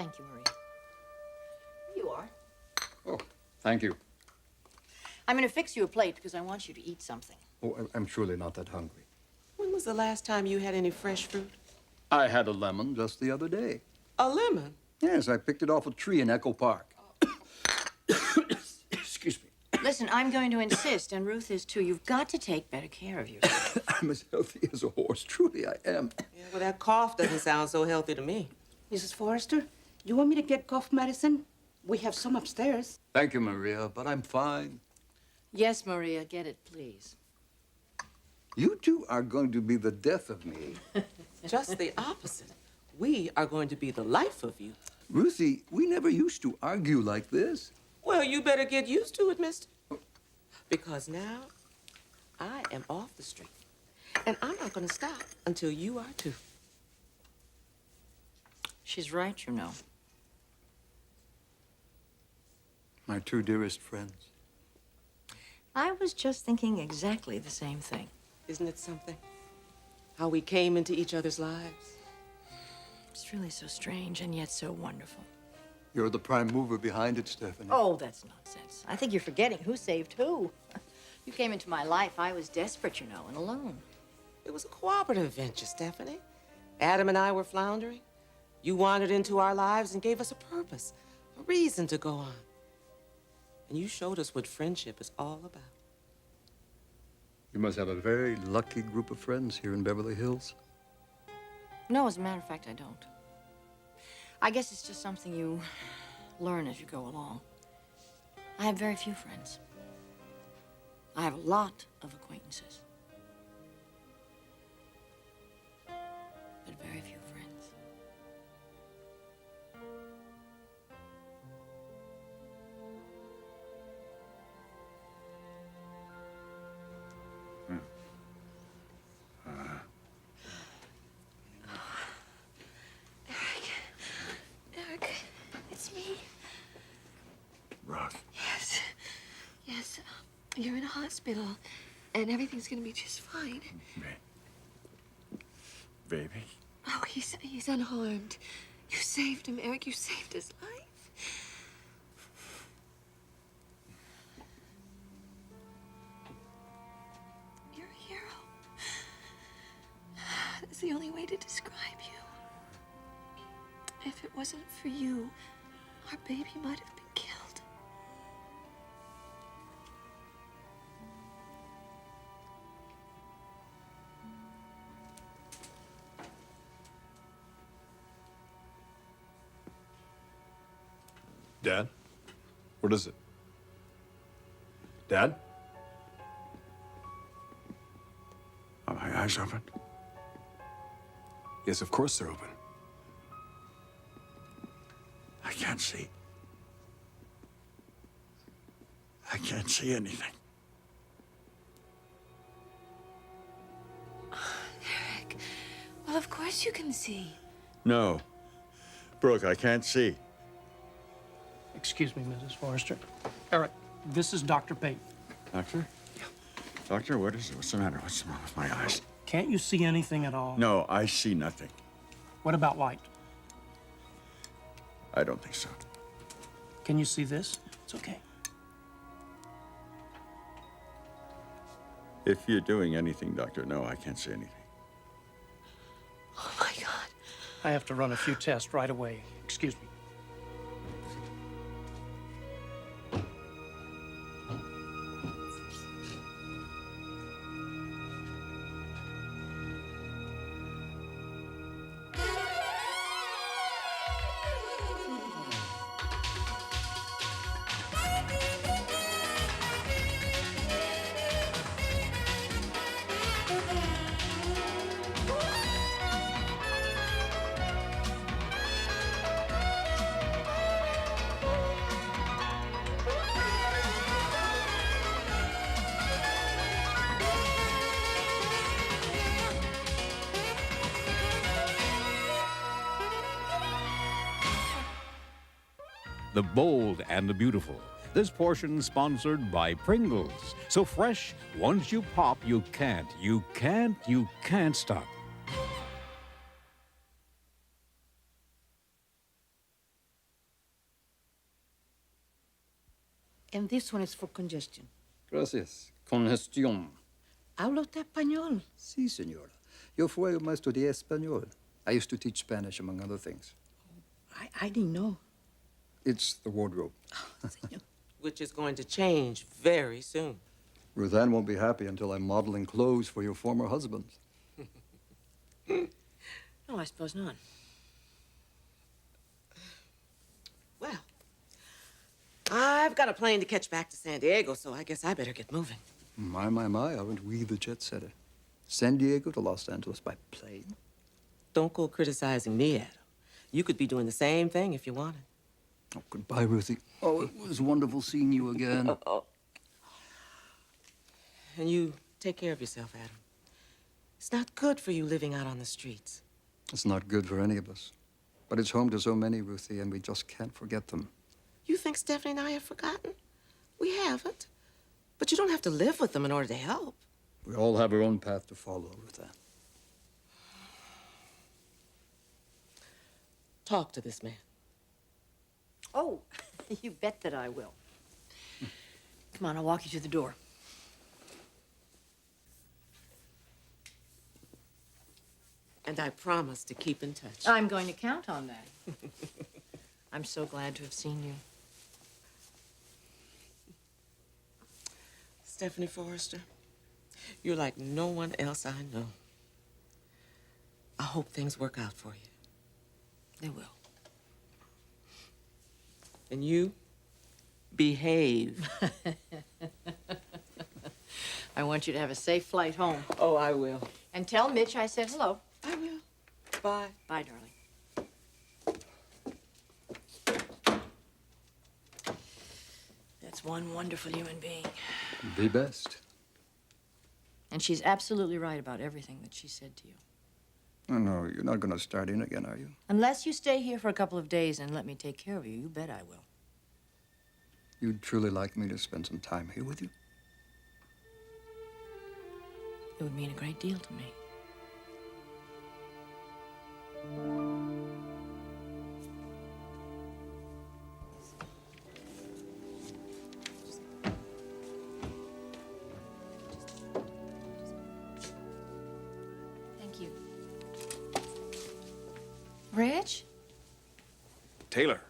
Thank you, Maria. Here you are. Oh, thank you. I'm going to fix you a plate because I want you to eat something. Oh, I'm surely not that hungry. When was the last time you had any fresh fruit? I had a lemon just the other day. A lemon? Yes, I picked it off a tree in Echo Park. Excuse me. Listen, I'm going to insist, and Ruth is too. You've got to take better care of yourself. I'm as healthy as a horse. Truly, I am. Yeah, well, that cough doesn't sound so healthy to me. Mrs. Forrester, you want me to get cough medicine? We have some upstairs. Thank you, Maria, but I'm fine. Yes, Maria, get it, please. You two are going to be the death of me. Just the opposite. We are going to be the life of you. Ruthie, we never used to argue like this. Well, you better get used to it, mister. Because now, I am off the street. And I'm not going to stop until you are too. She's right, you know. My two dearest friends. I was just thinking exactly the same thing. Isn't it something? How we came into each other's lives. It's really so strange and yet so wonderful. You're the prime mover behind it, Stephanie. Oh, that's nonsense. I think you're forgetting who saved who. You came into my life. I was desperate, you know, and alone. It was a cooperative venture, Stephanie. Adam and I were floundering. You wandered into our lives and gave us a purpose, a reason to go on. And you showed us what friendship is all about. You must have a very lucky group of friends here in Beverly Hills. No, as a matter of fact, I don't. I guess it's just something you learn as you go along. I have very few friends. I have a lot of acquaintances. But very few friends. Eric, it's me. Rock. Yes, you're in a hospital, and everything's gonna be just fine. Baby? Oh, he's unharmed. You saved him, Eric. You saved his life. You're a hero. That's the only way to describe you. If it wasn't for you, our baby might have been killed. Dad? What is it? Dad? Are my eyes open? Yes, of course they're open. I can't see. I can't see anything. Eric, well, of course you can see. No. Brooke, I can't see. Excuse me, Mrs. Forrester. Eric, this is Dr. Payton. Doctor? Yeah. Doctor, what is it? What's the matter? What's wrong with my eyes? Can't you see anything at all? No, I see nothing. What about light? I don't think so. Can you see this? It's okay. If you're doing anything, Doctor, no, I can't see anything. Oh, my God. I have to run a few tests right away. Excuse me. The bold and the beautiful. This portion sponsored by Pringles. So fresh, once you pop, you can't stop. And this one is for congestion. Gracias. Congestión. ¿Habla usted español? Sí, señora. Yo fui el maestro de español. I used to teach Spanish, among other things. I didn't know. It's the wardrobe. Señor. Which is going to change very soon. Ruth Ann won't be happy until I'm modeling clothes for your former husbands. No, I suppose not. Well, I've got a plane to catch back to San Diego, so I guess I better get moving. My, aren't we the jet setter? San Diego to Los Angeles by plane? Don't go criticizing me, Adam. You could be doing the same thing if you wanted. Oh, goodbye, Ruthie. Oh, it was wonderful seeing you again. And you take care of yourself, Adam. It's not good for you living out on the streets. It's not good for any of us. But it's home to so many, Ruthie, and we just can't forget them. You think Stephanie and I have forgotten? We haven't. But you don't have to live with them in order to help. We all have our own path to follow, Ruth Ann. Talk to this man. Oh, you bet that I will. Come on, I'll walk you to the door. And I promise to keep in touch. I'm going to count on that. I'm so glad to have seen you. Stephanie Forrester, you're like no one else I know. I hope things work out for you. They will. And you, behave. I want you to have a safe flight home. Oh, I will. And tell Mitch I said hello. I will. Bye. Bye, darling. That's one wonderful human being. The best. And she's absolutely right about everything that she said to you. Oh, no, you're not going to start in again, are you? Unless you stay here for a couple of days and let me take care of you, you bet I will. You'd truly like me to spend some time here with you? It would mean a great deal to me. Thank you. Rich? Taylor.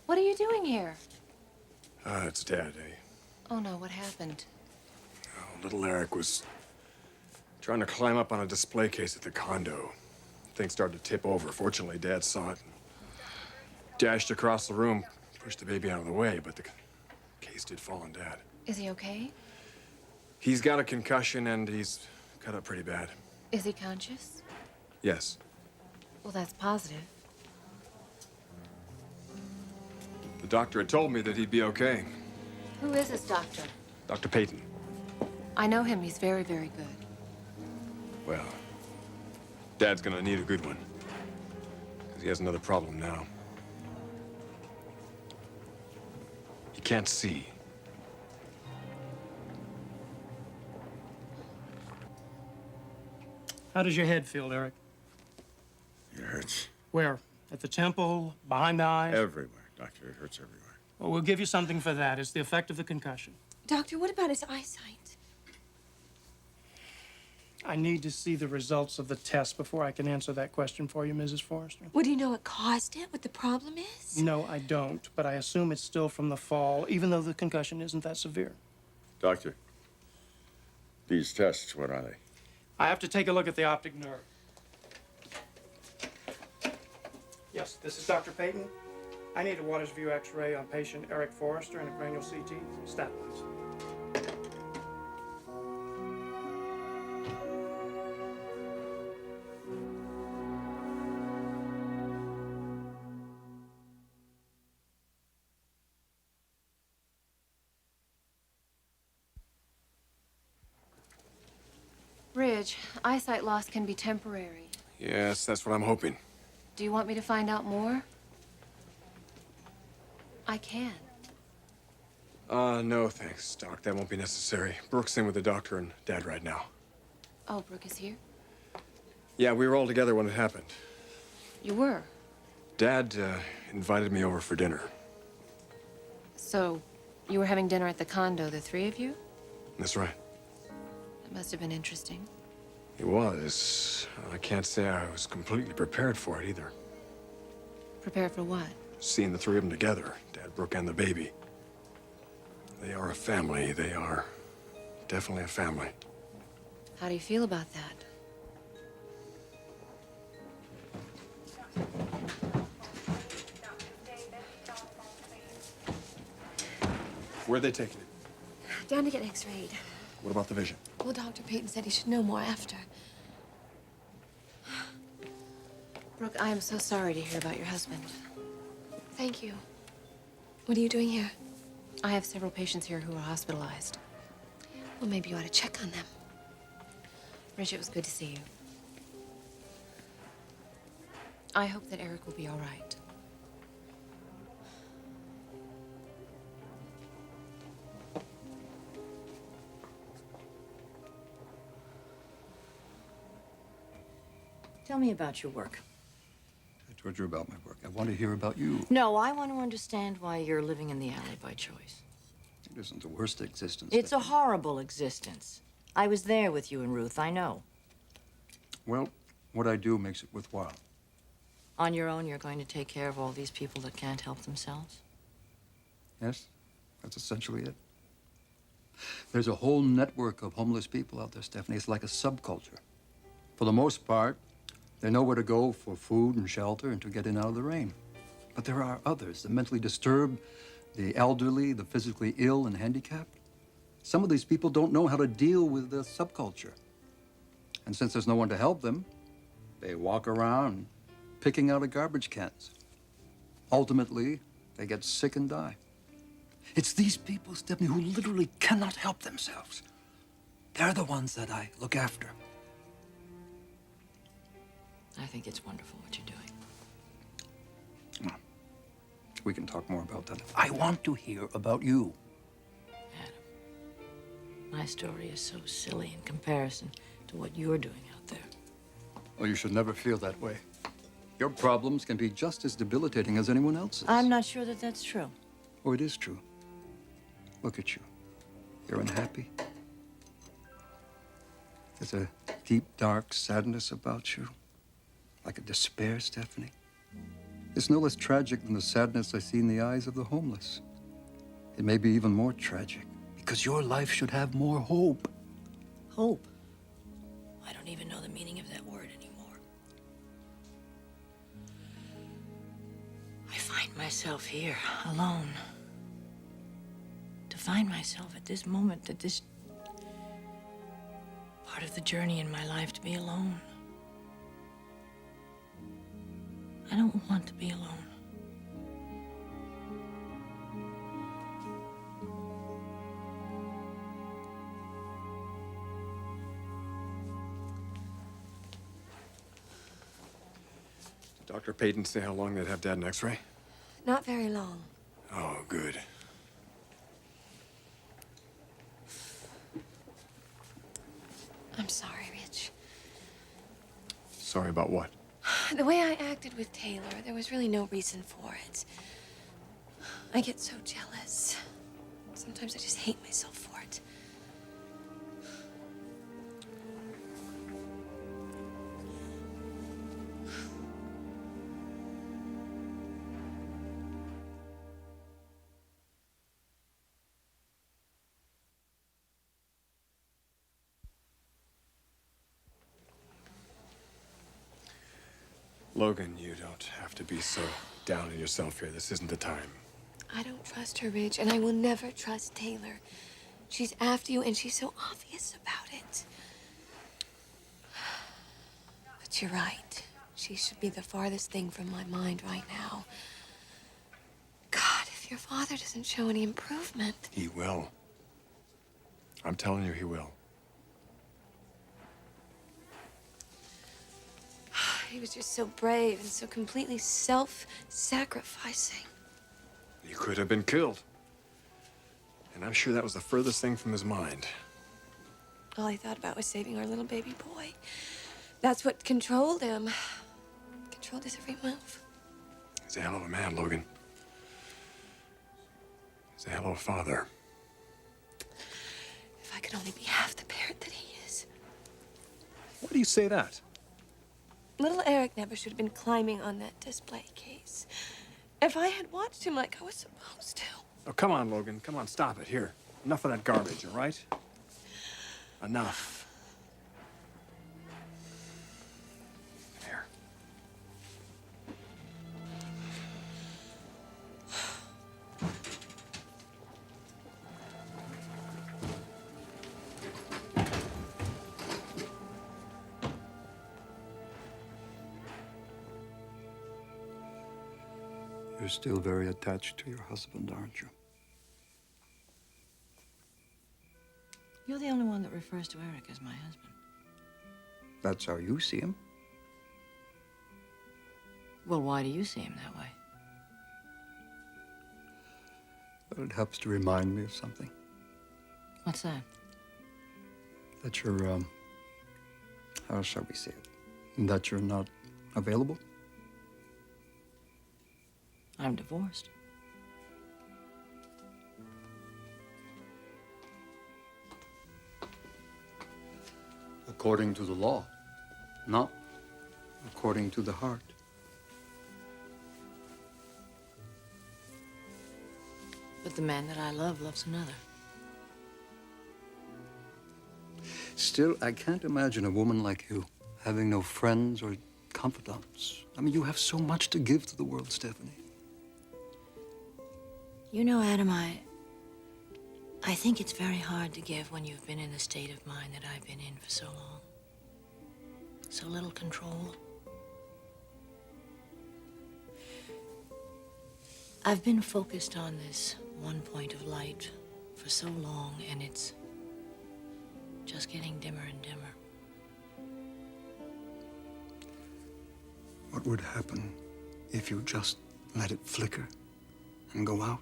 What are you doing here? It's Dad, eh? Oh, no, what happened? Oh, little Eric was trying to climb up on a display case at the condo. Things started to tip over. Fortunately, Dad saw it and dashed across the room, pushed the baby out of the way, but the case did fall on Dad. Is he okay? He's got a concussion and he's cut up pretty bad. Is he conscious? Yes. Well, that's positive. The doctor had told me that he'd be okay. Who is this doctor? Dr. Payton. I know him. He's very, very good. Well, Dad's gonna need a good one. Because he has another problem now. He can't see. How does your head feel, Eric? It hurts. Where? At the temple? Behind the eyes? Everywhere, Doctor. It hurts everywhere. Well, we'll give you something for that. It's the effect of the concussion. Doctor, what about his eyesight? I need to see the results of the test before I can answer that question for you, Mrs. Forrester. What, do you know what caused it? What the problem is? No, I don't, but I assume it's still from the fall, even though the concussion isn't that severe. Doctor, these tests, what are they? I have to take a look at the optic nerve. Yes, this is Dr. Payton. I need a Waters View X-ray on patient Eric Forrester and a cranial CT. Stat lines. Ridge, eyesight loss can be temporary. Yes, that's what I'm hoping. Do you want me to find out more? I can. No, thanks, Doc. That won't be necessary. Brooke's in with the doctor and Dad right now. Oh, Brooke is here? Yeah, we were all together when it happened. You were? Dad, invited me over for dinner. So, You were having dinner at the condo, the three of you? That's right. That must have been interesting. It was. I can't say I was completely prepared for it either. Prepared for what? Seeing the three of them together, Dad, Brooke, and the baby. They are a family. They are definitely a family. How do you feel about that? Where are they taking it? Down to get x-rayed. What about the vision? Well, Dr. Peyton said he should know more after. Brooke, I am so sorry to hear about your husband. Thank you. What are you doing here? I have several patients here who are hospitalized. Well, maybe you ought to check on them. Ridge, it was good to see you. I hope that Eric will be all right. Tell me about your work. I told you about my work. I want to hear about you. No, I want to understand why you're living in the alley by choice. It isn't the worst existence. It's a Stephanie. horrible existence. I was there with you and Ruth, I know. Well, what I do makes it worthwhile. On your own, you're going to take care of all these people that can't help themselves? Yes, that's essentially it. There's a whole network of homeless people out there, Stephanie. It's like a subculture. For the most part, they know where to go for food and shelter and to get in out of the rain. But there are others, the mentally disturbed, the elderly, the physically ill and handicapped. Some of these people don't know how to deal with the subculture. And since there's no one to help them, they walk around picking out of garbage cans. Ultimately, they get sick and die. It's these people, Stephanie, who literally cannot help themselves. They're the ones that I look after. I think it's wonderful what you're doing. Well, we can talk more about that. I want to hear about you. Adam, my story is so silly in comparison to what you're doing out there. Well, you should never feel that way. Your problems can be just as debilitating as anyone else's. I'm not sure that that's true. Oh, it is true. Look at you. You're unhappy. There's a deep, dark sadness about you. Like a despair, Stephanie. It's no less tragic than the sadness I see in the eyes of the homeless. It may be even more tragic because your life should have more hope. Hope? I don't even know the meaning of that word anymore. I find myself here, alone. To find myself at this moment, at this part of the journey in my life, to be alone. I don't want to be alone. Did Dr. Peyton say how long they'd have Dad an x-ray? Not very long. Oh, good. I'm sorry, Rich. Sorry about what? The way I acted with Taylor, there was really no reason for it. I get so jealous. Sometimes I just hate myself for it. Logan, you don't have to be so down on yourself here. This isn't the time. I don't trust her, Ridge, and I will never trust Taylor. She's after you, and she's so obvious about it. But you're right. She should be the farthest thing from my mind right now. God, if your father doesn't show any improvement. He will. I'm telling you, he will. He was just so brave and so completely self-sacrificing. He could have been killed. And I'm sure that was the furthest thing from his mind. All he thought about was saving our little baby boy. That's what controlled him. Controlled his every move. He's a hell of a man, Logan. He's a hell of a father. If I could only be half the parent that he is. Why do you say that? Little Eric never should have been climbing on that display case. If I had watched him like I was supposed to. Oh, come on, Logan. Come on, stop it. Here. Enough of that garbage, all right? Enough. Here. You're still very attached to your husband, aren't you? You're the only one that refers to Eric as my husband. That's how you see him. Well, why do you see him that way? But it helps to remind me of something. What's that? That you're, how shall we say it? That you're not available? I'm divorced. According to the law, not according to the heart. But the man that I love loves another. Still, I can't imagine a woman like you having no friends or confidants. I mean, you have so much to give to the world, Stephanie. You know, Adam, I think it's very hard to give when you've been in the state of mind that I've been in for so long. So little control. I've been focused on this one point of light for so long, and it's just getting dimmer and dimmer. What would happen if you just let it flicker and go out?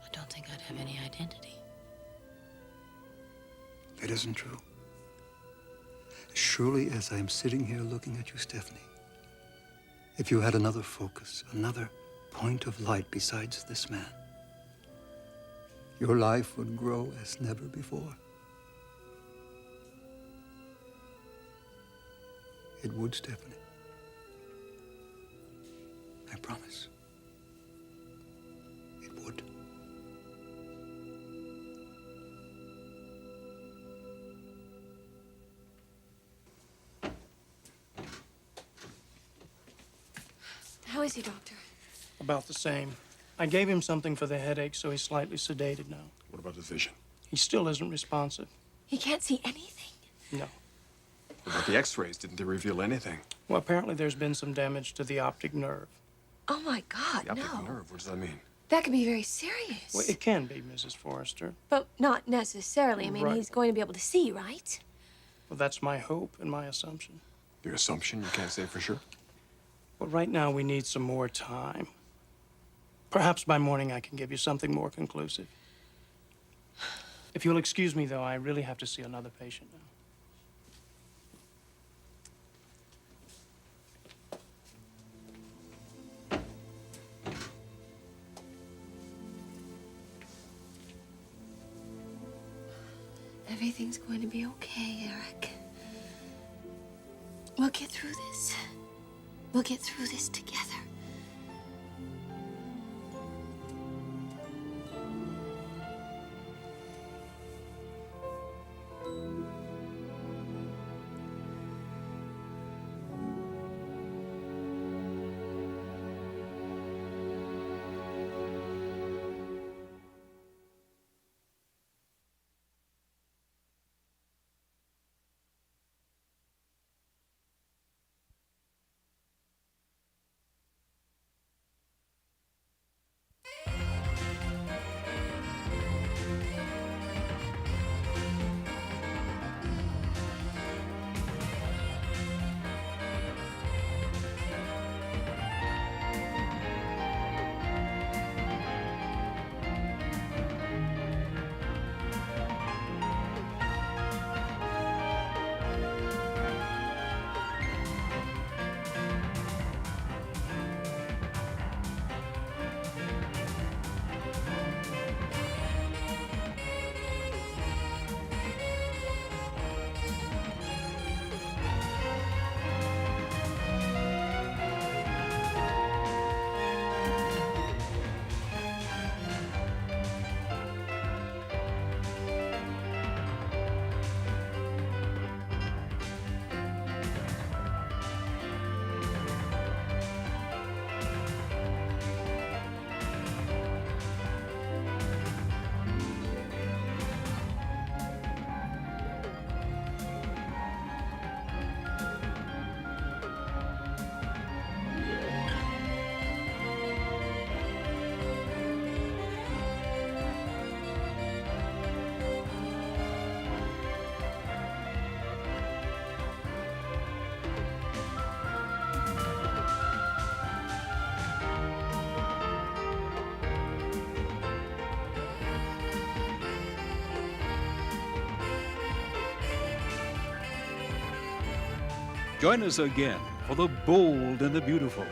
I don't think I'd have any identity. It isn't true. As surely as I'm sitting here looking at you, Stephanie, if you had another focus, another point of light besides this man, your life would grow as never before. It would, Stephanie. I promise. It would. How is he, Doctor? About the same. I gave him something for the headache, so he's slightly sedated now. What about his vision? He still isn't responsive. He can't see anything. No. What about the x-rays? Didn't they reveal anything? Well, apparently there's been some damage to the optic nerve. Oh, my God, The optic no. nerve, what does that mean? That could be very serious. Well, it can be, Mrs. Forrester. But not necessarily. I mean, Right. he's going to be able to see, right? Well, that's my hope and my assumption. Your assumption? You can't say for sure? Well, right now we need some more time. Perhaps by morning I can give you something more conclusive. If you'll excuse me, though, I really have to see another patient now. Everything's going to be okay, Eric. We'll get through this. We'll get through this together. Join us again for The Bold and the Beautiful.